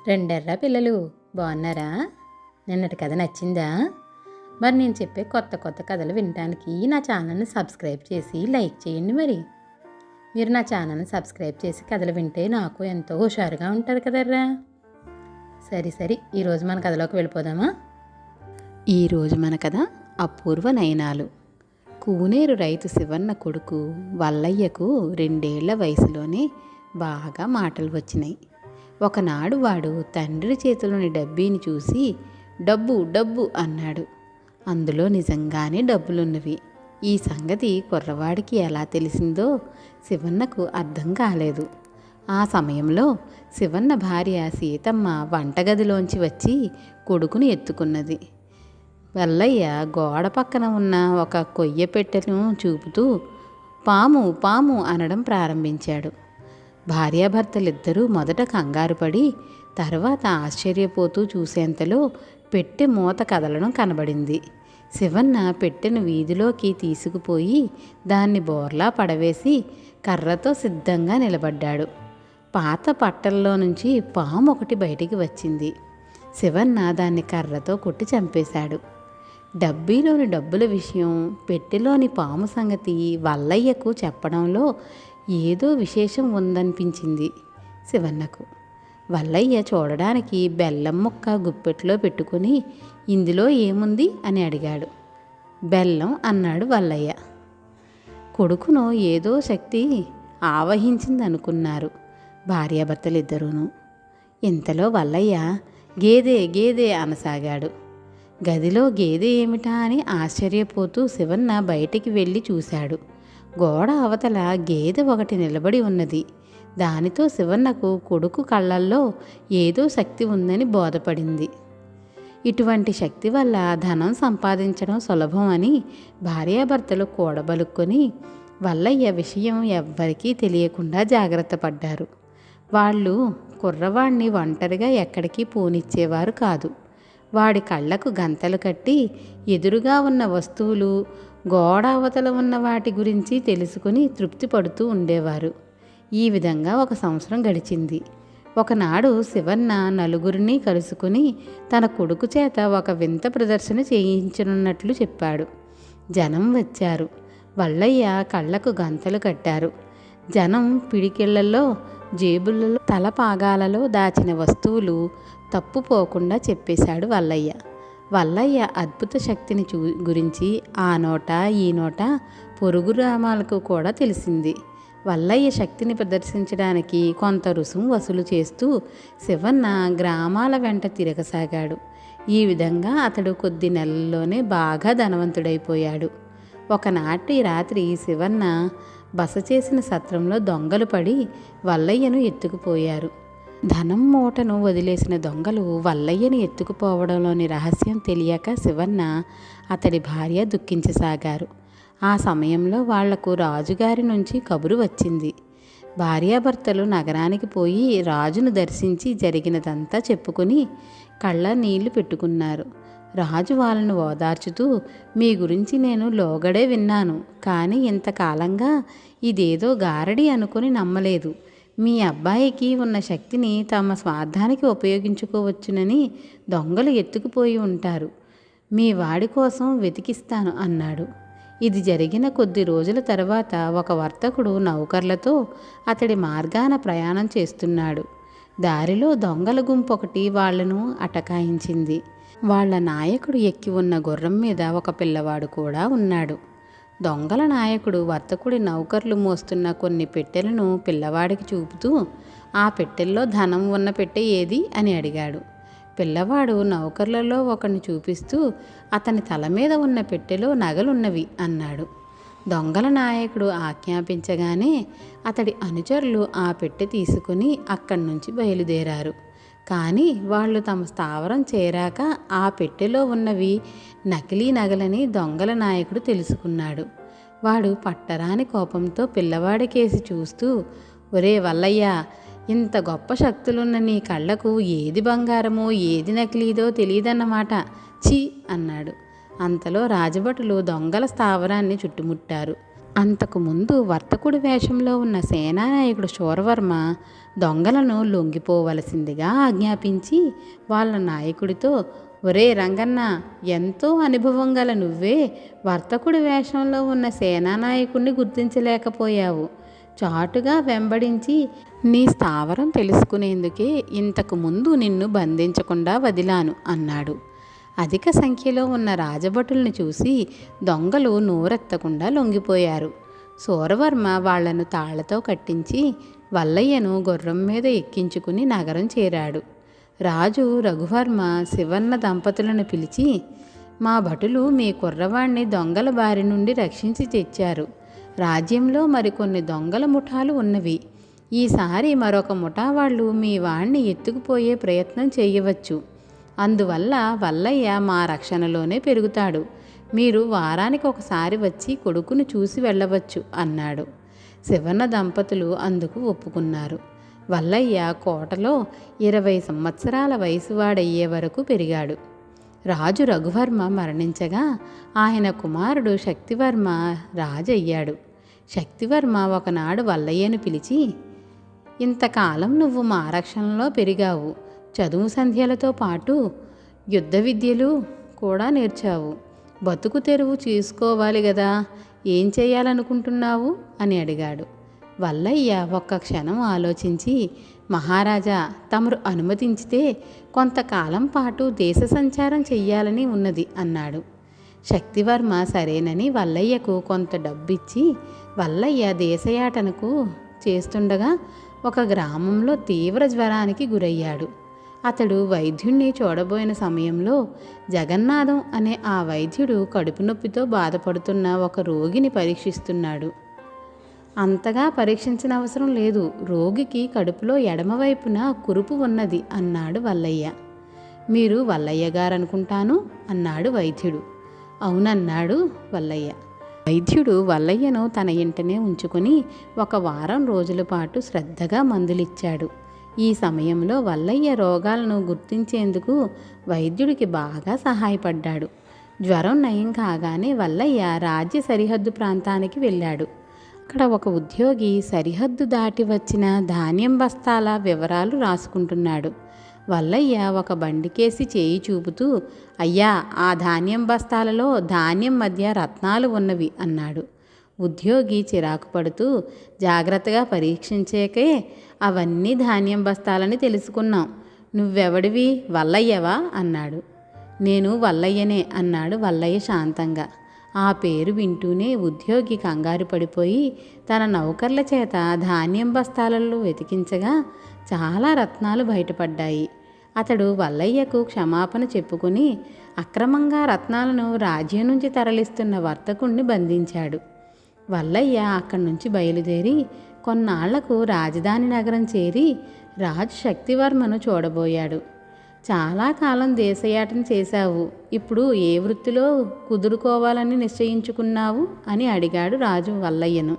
రెండెర్రా పిల్లలు బాగున్నారా? నిన్నటి కథ నచ్చిందా? మరి నేను చెప్పే కొత్త కొత్త కథలు వినడానికి నా ఛానల్ని సబ్స్క్రైబ్ చేసి లైక్ చేయండి. మీరు నా ఛానల్ని సబ్స్క్రైబ్ చేసి కథలు వింటే నాకు ఎంతో హుషారుగా ఉంటుంది కదర్రా. సరే ఈరోజు మన కథలోకి వెళ్ళిపోదామా? ఈరోజు మన కథ అపూర్వ నయనాలు. కూనేరు రైతు శివన్న కొడుకు వల్లయ్యకు 2 ఏళ్ల వయసులోనే బాగా మాటలు వచ్చినాయి. ఒకనాడు వాడు తండ్రి చేతిలోని డబ్బీని చూసి డబ్బు డబ్బు అన్నాడు. అందులో నిజంగానే డబ్బులున్నవి. ఈ సంగతి కుర్రవాడికి ఎలా తెలిసిందో శివన్నకు అర్థం కాలేదు. ఆ సమయంలో శివన్న భార్య సీతమ్మ వంటగదిలోంచి వచ్చి కొడుకుని ఎత్తుకున్నది. వల్లయ్య గోడ పక్కన ఉన్న ఒక కొయ్య పెట్టెను చూపుతూ పాము పాము అనడం ప్రారంభించాడు. భార్యాభర్తలిద్దరూ మొదట కంగారుపడి తర్వాత ఆశ్చర్యపోతూ చూసేంతలో పెట్టె మూత కదలడం కనబడింది. శివన్న పెట్టెను వీధిలోకి తీసుకుపోయి దాన్ని బోర్లా పడవేసి కర్రతో సిద్ధంగా నిలబడ్డాడు. పాత పట్టల్లో నుంచి పాము ఒకటి బయటికి వచ్చింది. శివన్న దాన్ని కర్రతో కొట్టి చంపేశాడు. డబ్బీలోని డబ్బుల విషయం, పెట్టెలోని పాము సంగతి వల్లయ్యకు చెప్పడంలో ఏదో విశేషం ఉందనిపించింది శివన్నకు. వల్లయ్య చూడడానికి బెల్లం ముక్క గుప్పెట్లో పెట్టుకుని ఇందులో ఏముంది అని అడిగాడు. బెల్లం అన్నాడు వల్లయ్య. కొడుకును ఏదో శక్తి ఆవహించిందనుకున్నారు భార్యాభర్తలిద్దరూను. ఇంతలో వల్లయ్య గేదె గేదె అనసాగాడు. గదిలో గేదె ఏమిటా అని ఆశ్చర్యపోతూ శివన్న బయటికి వెళ్ళి చూశాడు. గోడ అవతల గేదె ఒకటి నిలబడి ఉన్నది. దానితో శివన్నకు కొడుకు కళ్ళల్లో ఏదో శక్తి ఉందని బోధపడింది. ఇటువంటి శక్తి వల్ల ధనం సంపాదించడం సులభం అని భార్యాభర్తలు కూడబలుక్కొని వల్లయ్య విషయం ఎవ్వరికీ తెలియకుండా జాగ్రత్త పడ్డారు. వాళ్ళు కుర్రవాణ్ణి ఒంటరిగా ఎక్కడికి పోనిచ్చేవారు కాదు. వాడి కళ్ళకు గంతలు కట్టి ఎదురుగా ఉన్న వస్తువులు, గోడ అవతల ఉన్న వాటి గురించి తెలుసుకుని తృప్తి పడుతూ ఉండేవారు. ఈ విధంగా 1 సంవత్సరం గడిచింది. ఒకనాడు శివన్న నలుగురిని కలుసుకుని తన కొడుకు చేత ఒక వింత ప్రదర్శన చేయించనున్నట్లు చెప్పాడు. జనం వచ్చారు. వల్లయ్య కళ్ళకు గంతలు కట్టారు. జనం పిడికిళ్లలో, జేబులలో, తలపాగాలలో దాచిన వస్తువులు తప్పుపోకుండా చెప్పేశాడు వల్లయ్య. వల్లయ్య అద్భుత శక్తిని గురించి ఆ నోట ఈ నోట పొరుగు గ్రామాలకు కూడా తెలిసింది. వల్లయ్య శక్తిని ప్రదర్శించడానికి కొంత రుసుము వసూలు చేస్తూ శివన్న గ్రామాల వెంట తిరగసాగాడు. ఈ విధంగా అతడు కొద్ది నెలల్లోనే బాగా ధనవంతుడైపోయాడు. ఒకనాటి రాత్రి శివన్న బస చేసిన సత్రంలో దొంగలు పడి వల్లయ్యను ఎత్తుకుపోయారు. ధనం మూటను వదిలేసిన దొంగలు వల్లయ్యను ఎత్తుకుపోవడంలోని రహస్యం తెలియక శివన్న, అతడి భార్య దుఃఖించసాగారు. ఆ సమయంలో వాళ్లకు రాజుగారి నుంచి కబురు వచ్చింది. భార్యాభర్తలు నగరానికి పోయి రాజును దర్శించి జరిగినదంతా చెప్పుకుని కళ్ళ నీళ్లు పెట్టుకున్నారు. రాజు వాళ్ళను ఓదార్చుతూ, మీ గురించి నేను లోగడే విన్నాను, కానీ ఇంతకాలంగా ఇదేదో గారడి అనుకుని నమ్మలేదు. మీ అబ్బాయికి ఉన్న శక్తిని తమ స్వార్థానికి ఉపయోగించుకోవచ్చునని దొంగలు ఎత్తుకుపోయి ఉంటారు. మీ వాడి కోసం వెతికిస్తాను అన్నాడు. ఇది జరిగిన కొద్ది రోజుల తర్వాత ఒక వర్తకుడు నౌకర్లతో అతడి మార్గాన ప్రయాణం చేస్తున్నాడు. దారిలో దొంగల గుంపు ఒకటి వాళ్లను అటకాయించింది. వాళ్ల నాయకుడు ఎక్కి ఉన్న గుర్రం మీద ఒక పిల్లవాడు కూడా ఉన్నాడు. దొంగల నాయకుడు వర్తకుడి నౌకర్లు మోస్తున్న కొన్ని పెట్టెలను పిల్లవాడికి చూపుతూ, ఆ పెట్టెల్లో ధనం ఉన్న పెట్టె ఏది అని అడిగాడు. పిల్లవాడు నౌకర్లలో ఒకరిని చూపిస్తూ, అతని తల మీద ఉన్న పెట్టెలో నగలున్నవి అన్నాడు. దొంగల నాయకుడు ఆజ్ఞాపించగానే అతడి అనుచరులు ఆ పెట్టె తీసుకుని అక్కడి నుంచి బయలుదేరారు. కానీ వాళ్ళు తమ స్థావరం చేరాక ఆ పెట్టెలో ఉన్నవి నకిలీ నగలని దొంగల నాయకుడు తెలుసుకున్నాడు. వాడు పట్టరాని కోపంతో పిల్లవాడికేసి చూస్తూ, ఒరే వల్లయ్య, ఇంత గొప్ప శక్తులున్న నీ కళ్ళకు ఏది బంగారమో ఏది నకిలీదో తెలియదన్నమాట, ఛీ అన్నాడు. అంతలో రాజభటులు దొంగల స్థావరాన్ని చుట్టుముట్టారు. అంతకుముందు వర్తకుడి వేషంలో ఉన్న సేనానాయకుడు శూరవర్మ దొంగలను లొంగిపోవలసిందిగా ఆజ్ఞాపించి వాళ్ళ నాయకుడితో, ఒరే రంగన్న, ఎంతో అనుభవం గల నువ్వే వర్తకుడి వేషంలో ఉన్న సేనానాయకుడిని గుర్తించలేకపోయావు. చాటుగా వెంబడించి నీ స్థావరం తెలుసుకునేందుకే ఇంతకు ముందు నిన్ను బంధించకుండా వదిలాను అన్నాడు. అధిక సంఖ్యలో ఉన్న రాజభటుల్ని చూసి దొంగలు నోరెత్తకుండా లొంగిపోయారు. శూరవర్మ వాళ్లను తాళ్లతో కట్టించి వల్లయ్యను గుర్రం మీద ఎక్కించుకుని నగరం చేరాడు. రాజు రఘువర్మ శివన్న దంపతులను పిలిచి, మా భటులు మీ కుర్రవాణ్ణి దొంగల బారి నుండి రక్షించి తెచ్చారు. రాజ్యంలో మరికొన్ని దొంగల ముఠాలు ఉన్నవి. ఈసారి మరొక ముఠా వాళ్ళు మీ వాణ్ణి ఎత్తుకుపోయే ప్రయత్నం చేయవచ్చు. అందువల్ల వల్లయ్య మా రక్షణలోనే పెరుగుతాడు. మీరు వారానికి ఒకసారి వచ్చి కొడుకును చూసి వెళ్ళవచ్చు అన్నాడు. శివన్న దంపతులు అందుకు ఒప్పుకున్నారు. వల్లయ్య కోటలో 20 సంవత్సరాల వయసువాడయ్యే వరకు పెరిగాడు. రాజు రఘువర్మ మరణించగా ఆయన కుమారుడు శక్తివర్మ రాజయ్యాడు. శక్తివర్మ ఒకనాడు వల్లయ్యను పిలిచి, ఇంతకాలం నువ్వు మా రక్షణలో పెరిగావు. చదువు సంధ్యలతో పాటు యుద్ధ విద్యలు కూడా నేర్చావు. బతుకు తెరువు చూసుకోవాలి కదా, ఏం చేయాలనుకుంటున్నావు అని అడిగాడు. వల్లయ్య ఒక్క క్షణం ఆలోచించి, మహారాజా, తమరు అనుమతించితే కొంతకాలం పాటు దేశ సంచారం చెయ్యాలని ఉన్నది అన్నాడు. శక్తివర్మ సరేనని వల్లయ్యకు కొంత డబ్బిచ్చి వల్లయ్య దేశయాటనకు చేస్తుండగా ఒక గ్రామంలో తీవ్ర జ్వరానికి గురయ్యాడు. అతడు వైద్యుణ్ణి చూడబోయిన సమయంలో జగన్నాథం అనే ఆ వైద్యుడు కడుపు నొప్పితో బాధపడుతున్న ఒక రోగిని పరీక్షిస్తున్నాడు. అంతగా పరీక్షించిన అవసరం లేదు, రోగికి కడుపులో ఎడమవైపున కురుపు ఉన్నది అన్నాడు వల్లయ్య. మీరు వల్లయ్య గారనుకుంటాను అన్నాడు వైద్యుడు. అవునన్నాడు వల్లయ్య. వైద్యుడు వల్లయ్యను తన ఇంటనే ఉంచుకొని 1 వారం రోజుల పాటు శ్రద్ధగా మందులిచ్చాడు. ఈ సమయంలో వల్లయ్య రోగాలను గుర్తించేందుకు వైద్యుడికి బాగా సహాయపడ్డాడు. జ్వరం నయం కాగానే వల్లయ్య రాజ్య సరిహద్దు ప్రాంతానికి వెళ్ళాడు. అక్కడ ఒక ఉద్యోగి సరిహద్దు దాటి వచ్చిన ధాన్యం బస్తాల వివరాలు రాసుకుంటున్నాడు. వల్లయ్య ఒక బండికేసి చేయి చూపుతూ, అయ్యా, ఆ ధాన్యం బస్తాలలో ధాన్యం మధ్య రత్నాలు ఉన్నవి అన్నాడు. ఉద్యోగి చిరాకు పడుతూ, జాగ్రత్తగా పరీక్షించాకే అవన్నీ ధాన్యం బస్తాలని తెలుసుకున్నాం. నువ్వెవడివి, వల్లయ్యవా అన్నాడు. నేను వల్లయ్యనే అన్నాడు వల్లయ్య శాంతంగా. ఆ పేరు వింటూనే ఉద్యోగి కంగారు పడిపోయి తన నౌకర్ల చేత ధాన్యం బస్తాలలో వెతికించగా చాలా రత్నాలు బయటపడ్డాయి. అతడు వల్లయ్యకు క్షమాపణ చెప్పుకొని అక్రమంగా రత్నాలను రాజ్యం నుంచి తరలిస్తున్న వర్తకుణ్ణి బంధించాడు. వల్లయ్య అక్కడి నుంచి బయలుదేరి కొన్నాళ్లకు రాజధాని నగరం చేరి రాజు శక్తివర్మను చూడబోయాడు. చాలా కాలం దేశయాటన చేశావు, ఇప్పుడు ఏ వృత్తిలో కుదురుకోవాలని నిశ్చయించుకున్నావు అని అడిగాడు రాజు వల్లయ్యను.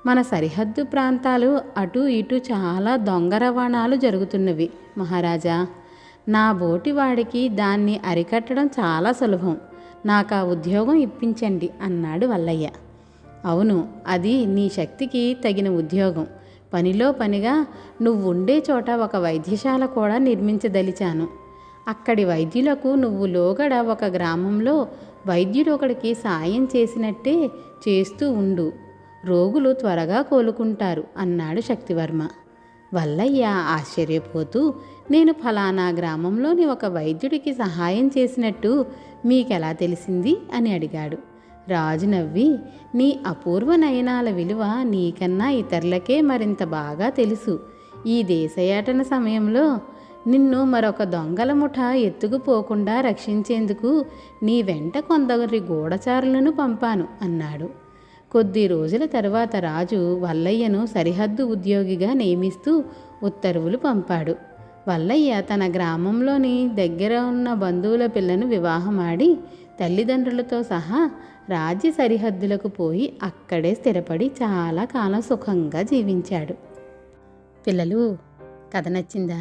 మన సరిహద్దు ప్రాంతాలు అటు ఇటు చాలా దొంగ రవాణాలు జరుగుతున్నవి మహారాజా. నా బోటి వాడికి దాన్ని అరికట్టడం చాలా సులభం. నాకు ఆ ఉద్యోగం ఇప్పించండి అన్నాడు వల్లయ్య. అవును, అది నీ శక్తికి తగిన ఉద్యోగం. పనిలో పనిగా నువ్వుండే చోట ఒక వైద్యశాల కూడా నిర్మించదలిచాను. అక్కడి వైద్యులకు నువ్వు లోగడ ఒక గ్రామంలో వైద్యుడు ఒకడికి సాయం చేసినట్టే చేస్తూ ఉండు. రోగులు త్వరగా కోలుకుంటారు అన్నాడు శక్తివర్మ. వల్లయ్య ఆశ్చర్యపోతూ, నేను ఫలానా గ్రామంలోని ఒక వైద్యుడికి సహాయం చేసినట్టు మీకెలా తెలిసింది అని అడిగాడు. రాజు నవ్వి, నీ అపూర్వ నయనాల విలువ నీకన్నా ఇతరులకే మరింత బాగా తెలుసు. ఈ దేశయాటన సమయంలో నిన్ను మరొక దొంగల ముఠా ఎత్తుకుపోకుండా రక్షించేందుకు నీ వెంట కొందరి గూఢచారులను పంపాను అన్నాడు. కొద్ది రోజుల తర్వాత రాజు వల్లయ్యను సరిహద్దు ఉద్యోగిగా నియమిస్తూ ఉత్తర్వులు పంపాడు. వల్లయ్య తన గ్రామంలోని దగ్గర ఉన్న బంధువుల పిల్లను వివాహమాడి తల్లిదండ్రులతో సహా రాజ్య సరిహద్దులకు పోయి అక్కడే స్థిరపడి చాలా కాలం సుఖంగా జీవించాడు. పిల్లలు, కథ నచ్చిందా?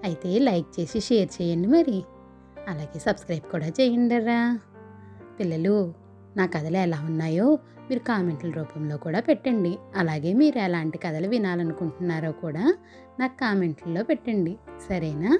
అయితే లైక్ చేసి షేర్ చేయండి మరి. అలాగే సబ్స్క్రైబ్ కూడా చేయండిరా. పిల్లలు, నా కథలు ఎలా ఉన్నాయో మీరు కామెంట్ల రూపంలో కూడా పెట్టండి. అలాగే మీరు ఎలాంటి కథలు వినాలనుకుంటున్నారో కూడా నాకు కామెంట్లలో పెట్టండి. సరేనా?